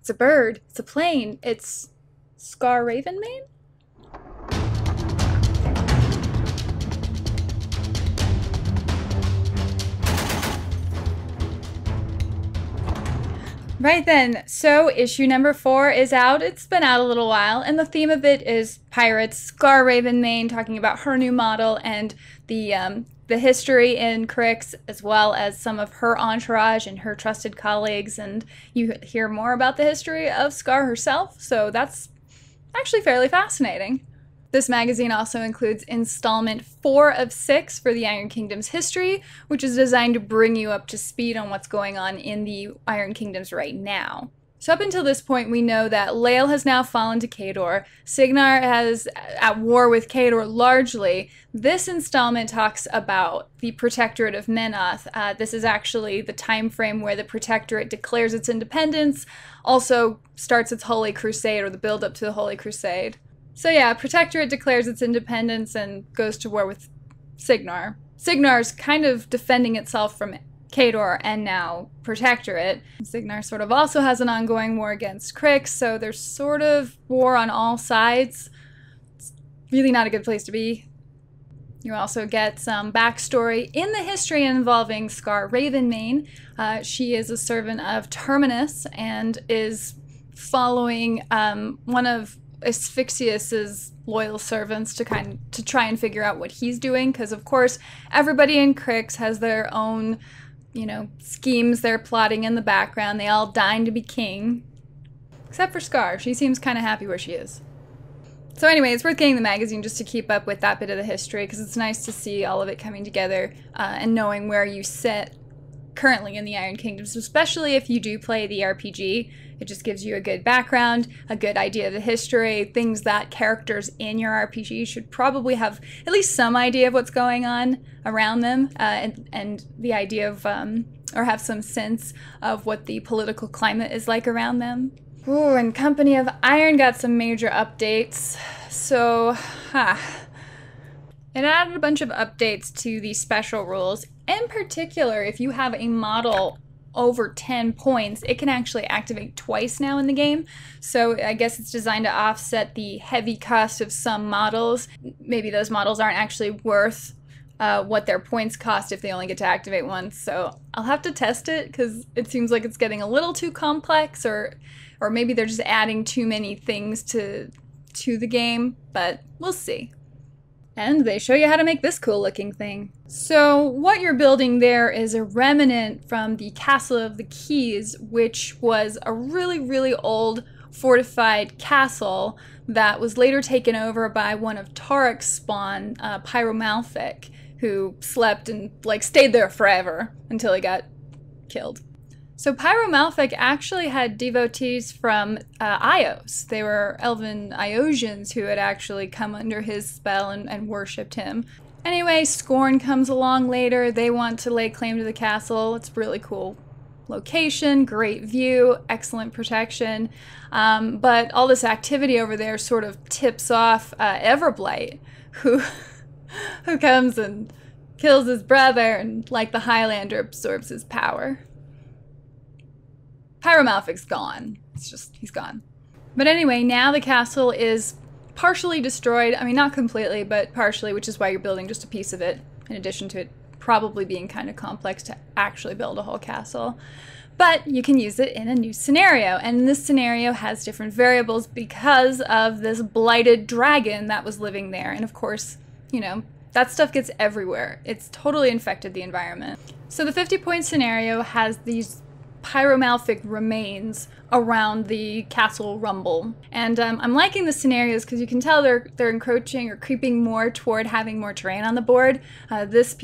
It's a bird. It's a plane. It's Skarre Ravenmane? Right then, so issue number 4 is out. It's been out a little while, and the theme of it is pirates. Skarre Ravenmane talking about her new model and the history in Crix, as well as some of her entourage and her trusted colleagues, and you hear more about the history of Skarre herself, so that's actually fairly fascinating. This magazine also includes installment 4 of 6 for the Iron Kingdom's history, which is designed to bring you up to speed on what's going on in the Iron Kingdoms right now. So up until this point, we know that Lael has now fallen to Khador. Cygnar is at war with Khador largely. This installment talks about the Protectorate of Menoth. This is actually the time frame where the Protectorate declares its independence, also starts its Holy Crusade, or the build-up to the Holy Crusade. So yeah, Protectorate declares its independence and goes to war with Cygnar. Cygnar's kind of defending itself from Khador and now Protectorate. Cygnar sort of also has an ongoing war against Crix, so there's sort of war on all sides. It's really not a good place to be. You also get some backstory in the history involving Skarre Ravenmane. She is a servant of Terminus and is following one of Asphyxius's loyal servants to try and figure out what he's doing, because of course everybody in Crix has their own, you know, schemes they're plotting in the background. They all dine to be king, except for Skarre. She seems kind of happy where she is. So anyway, it's worth getting the magazine just to keep up with that bit of the history, because it's nice to see all of it coming together and knowing where you sit currently in the Iron Kingdoms, especially if you do play the RPG. It just gives you a good background, a good idea of the history, things that characters in your RPG should probably have at least some idea of what's going on around them, and the idea of, or have some sense of what the political climate is like around them. Ooh, and Company of Iron got some major updates. So, it added a bunch of updates to the special rules. In particular, if you have a model over 10 points, it can actually activate twice now in the game. So I guess it's designed to offset the heavy cost of some models. Maybe those models aren't actually worth what their points cost if they only get to activate once. So I'll have to test it, because it seems like it's getting a little too complex, or maybe they're just adding too many things to the game, but we'll see. And they show you how to make this cool looking thing. So what you're building there is a remnant from the Castle of the Keys, which was a really, really old fortified castle that was later taken over by one of Tarek's spawn, Pyromalfic, who slept and stayed there forever until he got killed. So Pyromalfic actually had devotees from Ios. They were elven Iosians who had actually come under his spell and worshipped him. Anyway, Scorn comes along later. They want to lay claim to the castle. It's a really cool location, great view, excellent protection. But all this activity over there sort of tips off Everblight, who comes and kills his brother and, like the Highlander, absorbs his power. Pyromalfic's gone. He's gone. But anyway, now the castle is partially destroyed. I mean, not completely, but partially, which is why you're building just a piece of it, in addition to it probably being kind of complex to actually build a whole castle. But you can use it in a new scenario, and this scenario has different variables because of this blighted dragon that was living there. And of course, you know, that stuff gets everywhere. It's totally infected the environment. So the 50-point scenario has these Pyromalfic remains around the castle rumble. And I'm liking the scenarios because you can tell they're encroaching or creeping more toward having more terrain on the board. This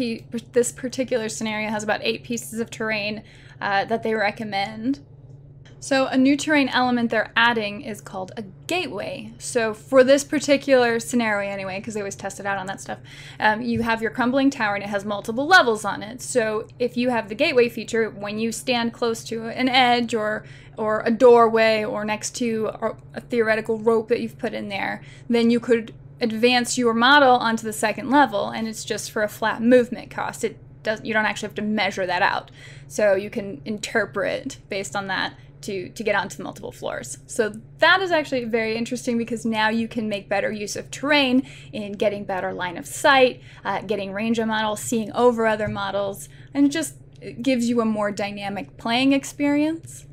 particular scenario has about 8 pieces of terrain that they recommend. So a new terrain element they're adding is called a gateway. So for this particular scenario anyway, because they always test it out on that stuff, you have your crumbling tower and it has multiple levels on it. So if you have the gateway feature, when you stand close to an edge or a doorway or next to a theoretical rope that you've put in there, then you could advance your model onto the second level, and it's just for a flat movement cost. You don't actually have to measure that out. So you can interpret based on that to get onto the multiple floors. So that is actually very interesting because now you can make better use of terrain in getting better line of sight, getting range of models, seeing over other models, and it just gives you a more dynamic playing experience.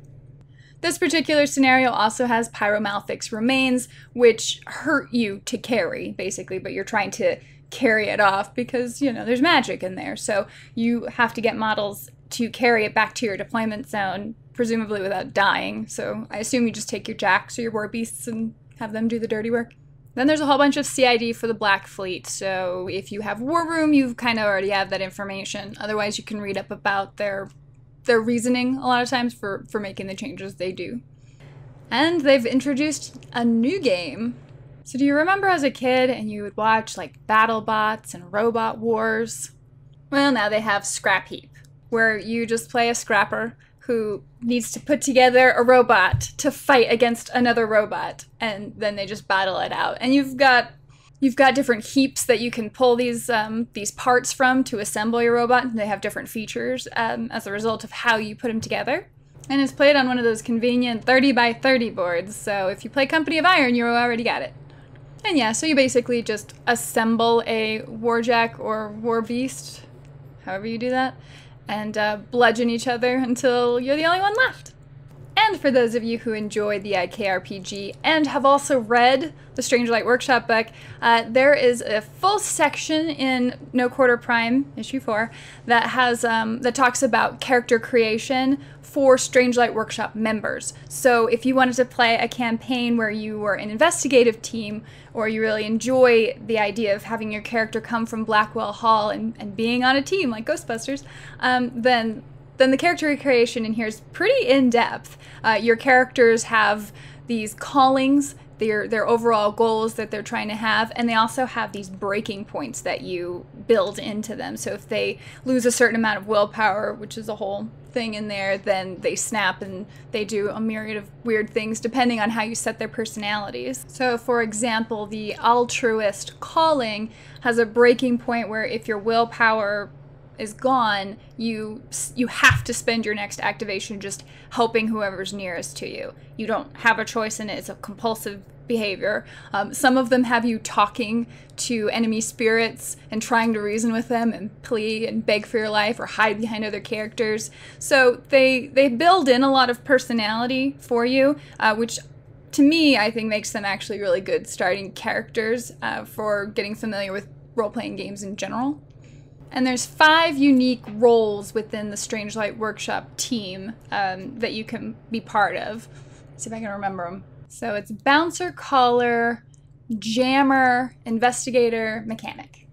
This particular scenario also has Pyromalphic's remains, which hurt you to carry, basically, but you're trying to carry it off because, you know, there's magic in there. So you have to get models to carry it back to your deployment zone, presumably without dying. So I assume you just take your jacks or your war beasts and have them do the dirty work. Then there's a whole bunch of CID for the Black Fleet. So if you have War Room, you kind of already have that information. Otherwise, you can read up about their reasoning a lot of times for making the changes they do. And they've introduced a new game. So do you remember as a kid and you would watch like BattleBots and Robot Wars? Well, now they have Scrap Heap, where you just play a scrapper who needs to put together a robot to fight against another robot, and then they just battle it out. And you've got different heaps that you can pull these parts from to assemble your robot, and they have different features as a result of how you put them together. And it's played on one of those convenient 30 by 30 boards, so if you play Company of Iron, you already got it. And yeah, so you basically just assemble a warjack or war beast, however you do that, and bludgeon each other until you're the only one left. And for those of you who enjoy the IKRPG and have also read the Strange Light Workshop book, there is a full section in No Quarter Prime, issue 4, that has that talks about character creation for Strange Light Workshop members. So if you wanted to play a campaign where you were an investigative team, or you really enjoy the idea of having your character come from Blackwell Hall and being on a team like Ghostbusters, then the character creation in here is pretty in-depth. Your characters have these callings, their overall goals that they're trying to have, and they also have these breaking points that you build into them. So if they lose a certain amount of willpower, which is a whole thing in there, then they snap and they do a myriad of weird things depending on how you set their personalities. So for example, the altruist calling has a breaking point where if your willpower is gone, you have to spend your next activation just helping whoever's nearest to you. You don't have a choice in it. It's a compulsive behavior. Some of them have you talking to enemy spirits and trying to reason with them and plead and beg for your life or hide behind other characters. So they build in a lot of personality for you, which to me I think makes them actually really good starting characters for getting familiar with role-playing games in general. And there's 5 unique roles within the Strange Light Workshop team that you can be part of. Let's see if I can remember them. So it's Bouncer, Caller, Jammer, Investigator, Mechanic.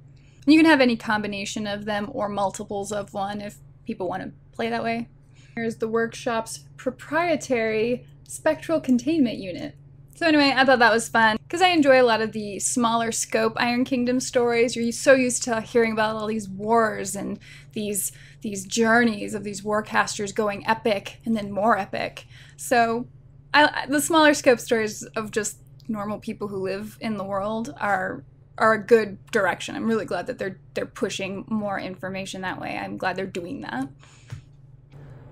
And you can have any combination of them or multiples of one if people want to play that way. Here's the workshop's proprietary Spectral Containment Unit. So anyway, I thought that was fun because I enjoy a lot of the smaller scope Iron Kingdom stories. You're so used to hearing about all these wars and these journeys of these warcasters going epic and then more epic. So the smaller scope stories of just normal people who live in the world are a good direction. I'm really glad that they're pushing more information that way. I'm glad they're doing that.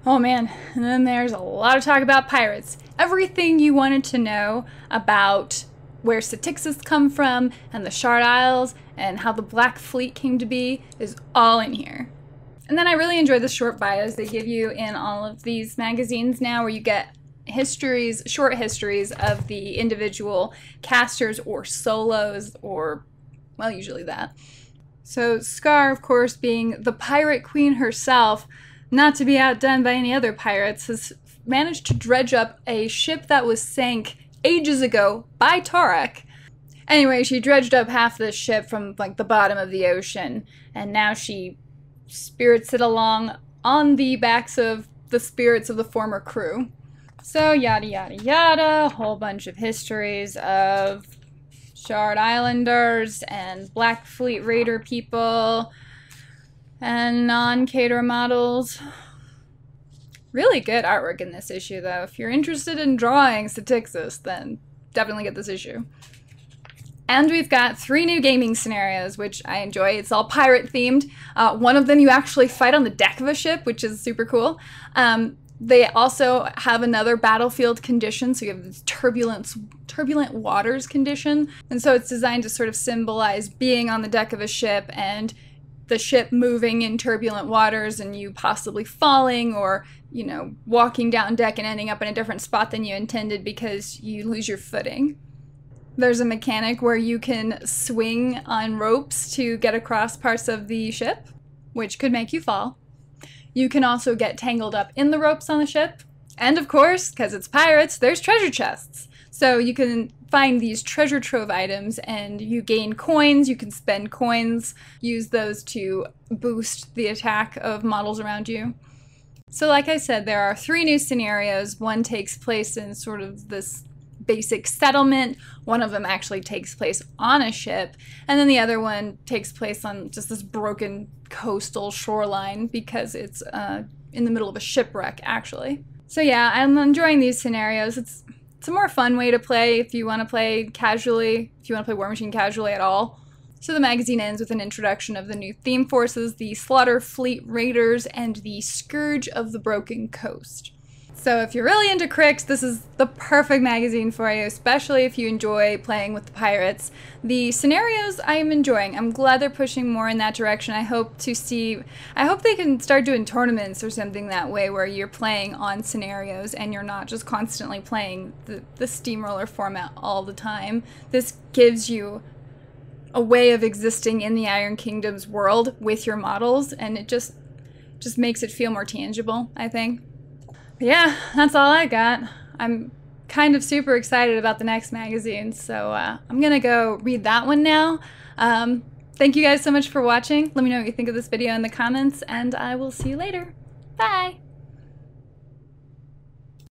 Oh man, and then there's a lot of talk about pirates. Everything you wanted to know about where Styxis come from and the Shard Isles and how the Black Fleet came to be is all in here. And then I really enjoy the short bios they give you in all of these magazines now, where you get short histories of the individual casters or solos, or, well, usually that. So Skarre, of course, being the pirate queen herself, not to be outdone by any other pirates, has managed to dredge up a ship that was sank ages ago by Torek. Anyway, she dredged up half the ship from like the bottom of the ocean, and now she spirits it along on the backs of the spirits of the former crew. So yada yada yada, a whole bunch of histories of Shard Islanders and Black Fleet Raider people and non-cater models. Really good artwork in this issue, though. If you're interested in drawing Styxis, then definitely get this issue. And we've got 3 new gaming scenarios, which I enjoy. It's all pirate themed. One of them you actually fight on the deck of a ship, which is super cool. They also have another battlefield condition, so you have this turbulent waters condition, and so it's designed to sort of symbolize being on the deck of a ship and the ship moving in turbulent waters and you possibly falling or, you know, walking down deck and ending up in a different spot than you intended because you lose your footing. There's a mechanic where you can swing on ropes to get across parts of the ship, which could make you fall. You can also get tangled up in the ropes on the ship. And of course, because it's pirates, there's treasure chests. So you can find these treasure trove items and you gain coins, you can spend coins, use those to boost the attack of models around you. So like I said, there are 3 new scenarios. One takes place in sort of this basic settlement. One of them actually takes place on a ship, and then the other one takes place on just this broken coastal shoreline because it's in the middle of a shipwreck, actually. So yeah, I'm enjoying these scenarios. It's a more fun way to play if you want to play casually, if you want to play War Machine casually at all. So the magazine ends with an introduction of the new theme forces, the Slaughter Fleet Raiders, and the Scourge of the Broken Coast. So if you're really into Crix, this is the perfect magazine for you, especially if you enjoy playing with the pirates. The scenarios I am enjoying. I'm glad they're pushing more in that direction. I hope they can start doing tournaments or something that way where you're playing on scenarios and you're not just constantly playing the steamroller format all the time. This gives you a way of existing in the Iron Kingdom's world with your models, and it just makes it feel more tangible, I think. Yeah, that's all I got. I'm kind of super excited about the next magazine, so I'm gonna go read that one now. Thank you guys so much for watching. Let me know what you think of this video in the comments, and I will see you later. Bye!